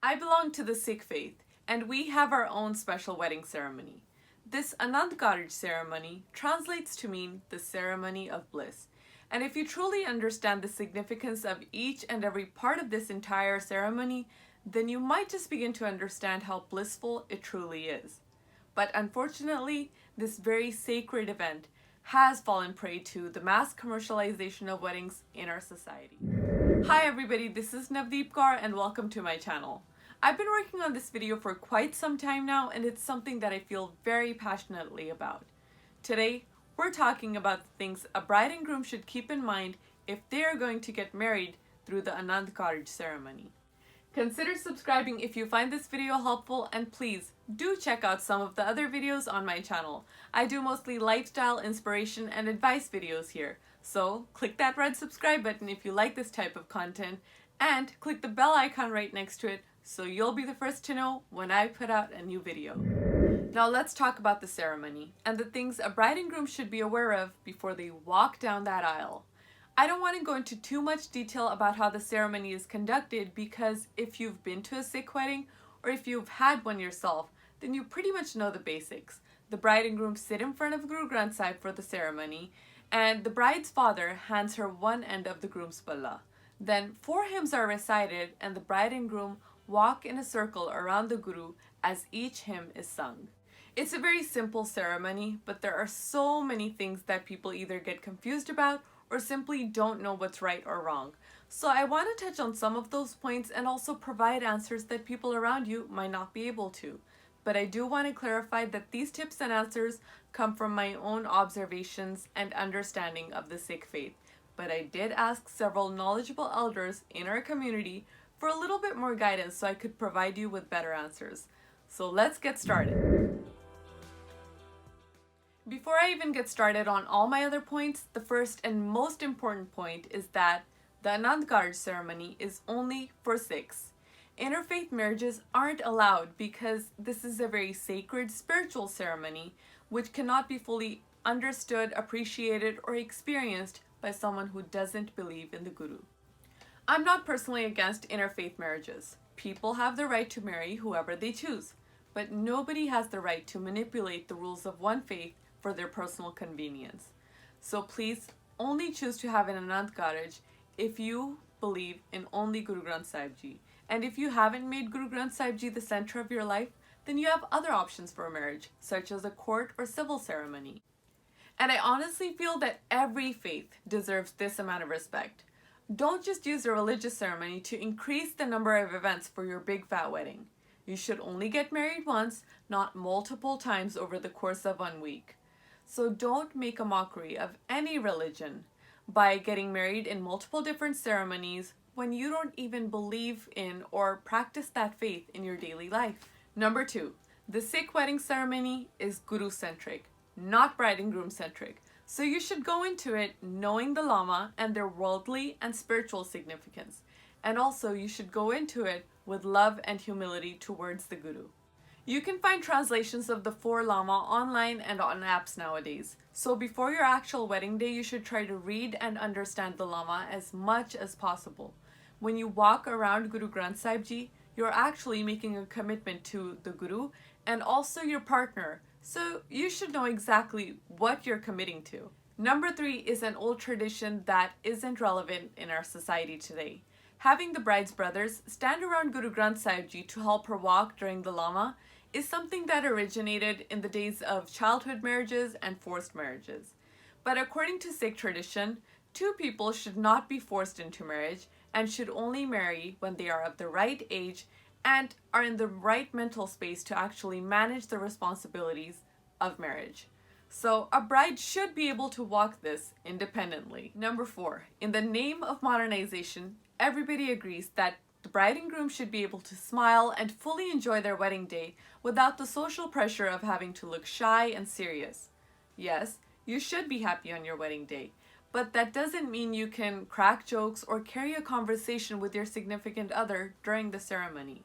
I belong to the Sikh faith, and we have our own special wedding ceremony. This Anand Karaj ceremony translates to mean the ceremony of bliss. And if you truly understand the significance of each and every part of this entire ceremony, then you might just begin to understand how blissful it truly is. But unfortunately, this very sacred event has fallen prey to the mass commercialization of weddings in our society. Hi everybody, this is TheNavdeepKaur and welcome to my channel. I've been working on this video for quite some time now, and it's something that I feel very passionately about. Today, we're talking about the things a bride and groom should keep in mind if they are going to get married through the Anand Karaj ceremony. Consider subscribing if you find this video helpful, and please do check out some of the other videos on my channel. I do mostly lifestyle, inspiration, and advice videos here. So click that red subscribe button if you like this type of content, and click the bell icon right next to it so you'll be the first to know when I put out a new video. Now let's talk about the ceremony and the things a bride and groom should be aware of before they walk down that aisle. I don't want to go into too much detail about how the ceremony is conducted, because if you've been to a Sikh wedding or if you've had one yourself, then you pretty much know the basics. The bride and groom sit in front of Gurdwara for the ceremony, and the bride's father hands her one end of the groom's palla. Then 4 hymns are recited and the bride and groom walk in a circle around the Guru as each hymn is sung. It's a very simple ceremony, but there are so many things that people either get confused about or simply don't know what's right or wrong. So I want to touch on some of those points and also provide answers that people around you might not be able to. But I do want to clarify that these tips and answers come from my own observations and understanding of the Sikh faith. But I did ask several knowledgeable elders in our community for a little bit more guidance so I could provide you with better answers. So let's get started. Before I even get started on all my other points, the first and most important point is that the Anand Karaj ceremony is only for Sikhs. Interfaith marriages aren't allowed because this is a very sacred spiritual ceremony which cannot be fully understood, appreciated, or experienced by someone who doesn't believe in the Guru. I'm not personally against interfaith marriages. People have the right to marry whoever they choose, but nobody has the right to manipulate the rules of one faith for their personal convenience. So please only choose to have an Anand Karaj if you believe in only Guru Granth Sahib Ji. And if you haven't made Guru Granth Sahib Ji the center of your life, then you have other options for marriage, such as a court or civil ceremony. And I honestly feel that every faith deserves this amount of respect. Don't just use a religious ceremony to increase the number of events for your big fat wedding. You should only get married once, not multiple times over the course of 1 week. So don't make a mockery of any religion by getting married in multiple different ceremonies when you don't even believe in or practice that faith in your daily life. Number 2, the Sikh wedding ceremony is Guru-centric, not bride and groom-centric. So you should go into it knowing the Lama and their worldly and spiritual significance. And also you should go into it with love and humility towards the Guru. You can find translations of the 4 Lama online and on apps nowadays. So before your actual wedding day, you should try to read and understand the Lama as much as possible. When you walk around Guru Granth Sahib Ji, you're actually making a commitment to the Guru and also your partner. So you should know exactly what you're committing to. Number 3 is an old tradition that isn't relevant in our society today. Having the bride's brothers stand around Guru Granth Sahib Ji to help her walk during the Lama is something that originated in the days of childhood marriages and forced marriages. But according to Sikh tradition, 2 people should not be forced into marriage and should only marry when they are of the right age and are in the right mental space to actually manage the responsibilities of marriage. So a bride should be able to walk this independently. Number 4, in the name of modernization, everybody agrees that the bride and groom should be able to smile and fully enjoy their wedding day without the social pressure of having to look shy and serious. Yes, you should be happy on your wedding day, but that doesn't mean you can crack jokes or carry a conversation with your significant other during the ceremony.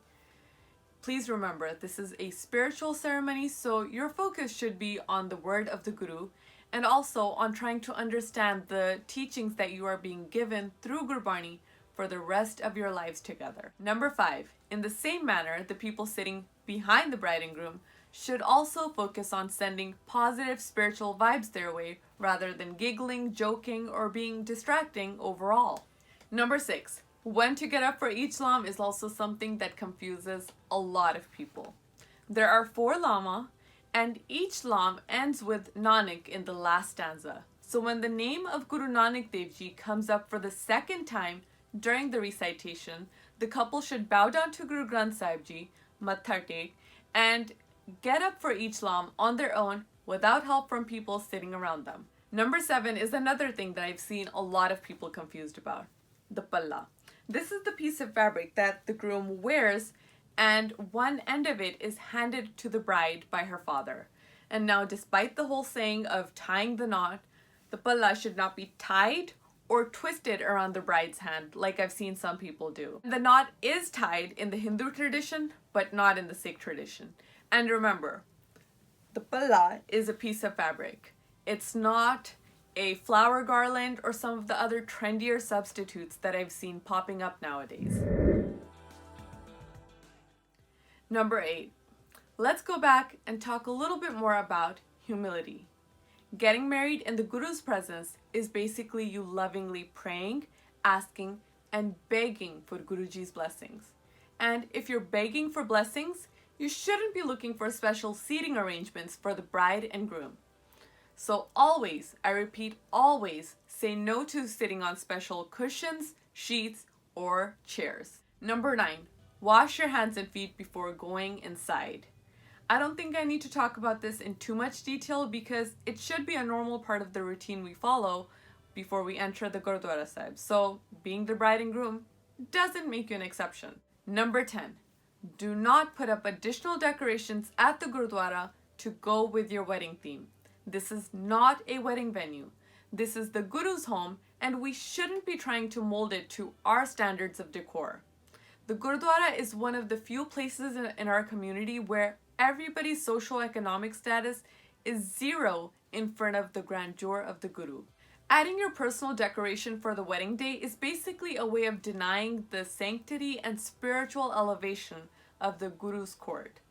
Please remember, this is a spiritual ceremony, so your focus should be on the word of the Guru and also on trying to understand the teachings that you are being given through Gurbani for the rest of your lives together. Number 5, in the same manner, the people sitting behind the bride and groom should also focus on sending positive spiritual vibes their way rather than giggling, joking, or being distracting overall. Number 6, when to get up for each lam is also something that confuses a lot of people. There are 4 lama, and each lam ends with Nanak in the last stanza. So when the name of Guru Nanak Dev Ji comes up for the second time during the recitation, the couple should bow down to Guru Granth Sahib Ji, matha tek, and get up for each lam on their own without help from people sitting around them. Number 7 is another thing that I've seen a lot of people confused about, the palla. This is the piece of fabric that the groom wears, and one end of it is handed to the bride by her father. And now, despite the whole saying of tying the knot, the palla should not be tied or twisted around the bride's hand like I've seen some people do. The knot is tied in the Hindu tradition, but not in the Sikh tradition. And remember, the palla is a piece of fabric. It's not a flower garland or some of the other trendier substitutes that I've seen popping up nowadays. Number 8, let's go back and talk a little bit more about humility. Getting married in the Guru's presence is basically you lovingly praying, asking, and begging for Guruji's blessings. And if you're begging for blessings, you shouldn't be looking for special seating arrangements for the bride and groom. So always, I repeat, always say no to sitting on special cushions, sheets, or chairs. Number 9, wash your hands and feet before going inside. I don't think I need to talk about this in too much detail because it should be a normal part of the routine we follow before we enter the Gurdwara Sahib. So being the bride and groom doesn't make you an exception. Number 10, do not put up additional decorations at the Gurdwara to go with your wedding theme. This is not a wedding venue. This is the Guru's home, and we shouldn't be trying to mold it to our standards of decor. The Gurdwara is one of the few places in our community where everybody's socio-economic status is 0 in front of the grandeur of the Guru. Adding your personal decoration for the wedding day is basically a way of denying the sanctity and spiritual elevation of the Guru's court.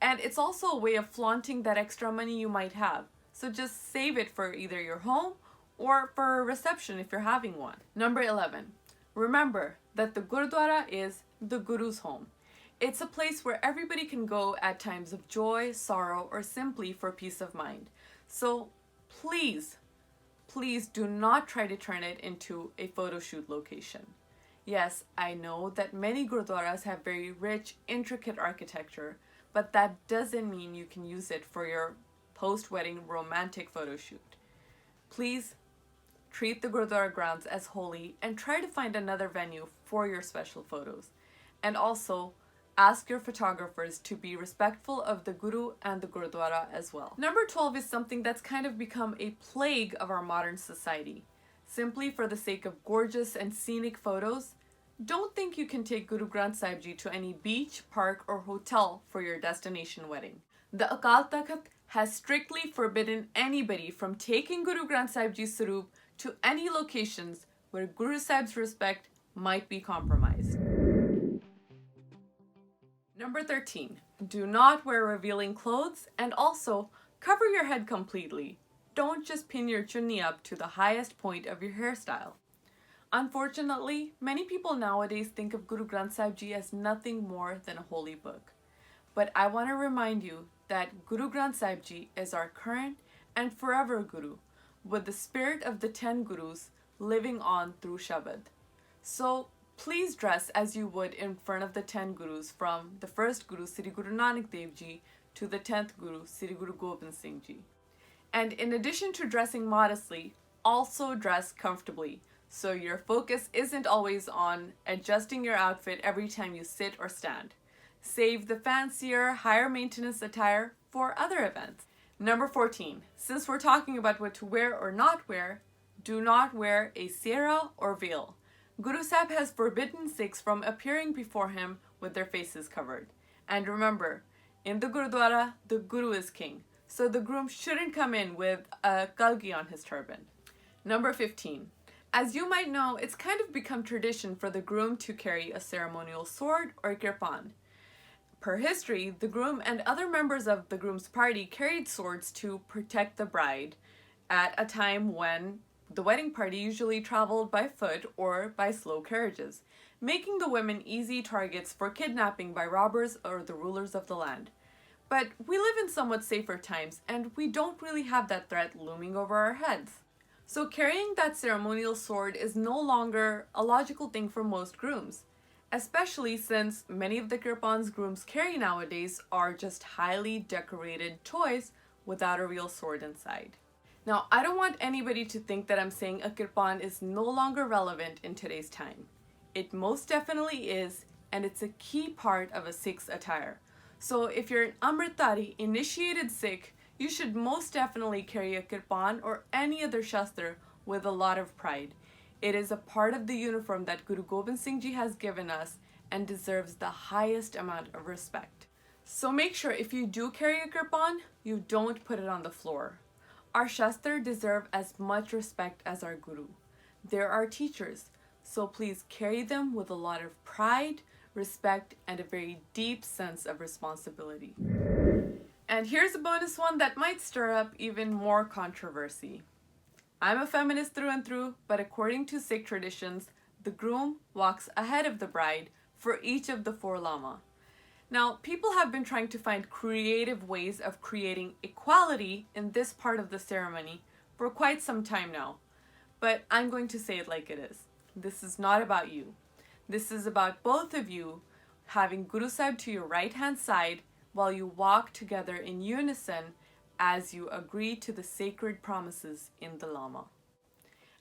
And it's also a way of flaunting that extra money you might have. So just save it for either your home or for a reception if you're having one. Number 11, remember that the Gurdwara is the Guru's home. It's a place where everybody can go at times of joy, sorrow, or simply for peace of mind. So please, please do not try to turn it into a photo shoot location. Yes, I know that many Gurdwaras have very rich, intricate architecture, but that doesn't mean you can use it for your post-wedding romantic photo shoot. Please treat the Gurdwara grounds as holy and try to find another venue for your special photos. And also, ask your photographers to be respectful of the Guru and the Gurdwara as well. Number 12 is something that's kind of become a plague of our modern society. Simply for the sake of gorgeous and scenic photos, don't think you can take Guru Granth Sahib Ji to any beach, park, or hotel for your destination wedding. The Akal Takht has strictly forbidden anybody from taking Guru Granth Sahib Ji's Saroop to any locations where Guru Sahib's respect might be compromised. Number 13, do not wear revealing clothes and also cover your head completely. Don't just pin your chunni up to the highest point of your hairstyle. Unfortunately, many people nowadays think of Guru Granth Sahib Ji as nothing more than a holy book. But I want to remind you that Guru Granth Sahib Ji is our current and forever Guru, with the spirit of the 10 Gurus living on through Shabad. So please dress as you would in front of the 10 Gurus, from the first Guru Sri Guru Nanak Dev Ji to the 10th Guru Sri Guru Gobind Singh Ji. And in addition to dressing modestly, also dress comfortably, so your focus isn't always on adjusting your outfit every time you sit or stand. Save the fancier, higher maintenance attire for other events. Number 14, since we're talking about what to wear or not wear, do not wear a sera or veil. Guru Sahib has forbidden Sikhs from appearing before him with their faces covered. And remember, in the Gurdwara, the Guru is king, so the groom shouldn't come in with a kalgi on his turban. Number 15, As you might know, it's kind of become tradition for the groom to carry a ceremonial sword or kirpan. Per history, the groom and other members of the groom's party carried swords to protect the bride at a time when the wedding party usually traveled by foot or by slow carriages, making the women easy targets for kidnapping by robbers or the rulers of the land. But we live in somewhat safer times, and we don't really have that threat looming over our heads. So carrying that ceremonial sword is no longer a logical thing for most grooms, especially since many of the kirpans grooms carry nowadays are just highly decorated toys without a real sword inside. Now, I don't want anybody to think that I'm saying a kirpan is no longer relevant in today's time. It most definitely is, and it's a key part of a Sikh's attire. So if you're an Amritdhari initiated Sikh, you should most definitely carry a kirpan or any other shastra with a lot of pride. It is a part of the uniform that Guru Gobind Singh Ji has given us and deserves the highest amount of respect. So make sure if you do carry a kirpan, you don't put it on the floor. Our shastra deserve as much respect as our Guru. They're our teachers, so please carry them with a lot of pride, respect, and a very deep sense of responsibility. And here's a bonus one that might stir up even more controversy. I'm a feminist through and through, but according to Sikh traditions, the groom walks ahead of the bride for each of the 4 lama. Now, people have been trying to find creative ways of creating equality in this part of the ceremony for quite some time now. But I'm going to say it like it is. This is not about you. This is about both of you having Guru Sahib to your right-hand side while you walk together in unison as you agree to the sacred promises in the Lama.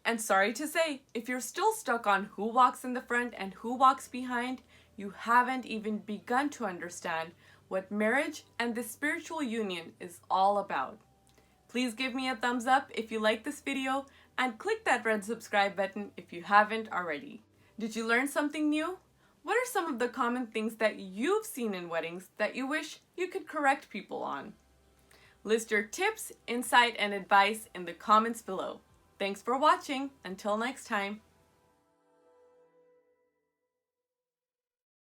And sorry to say, if you're still stuck on who walks in the front and who walks behind, you haven't even begun to understand what marriage and the spiritual union is all about. Please give me a thumbs up if you like this video and click that red subscribe button if you haven't already. Did you learn something new? What are some of the common things that you've seen in weddings that you wish you could correct people on? List your tips, insight, and advice in the comments below. Thanks for watching. Until next time.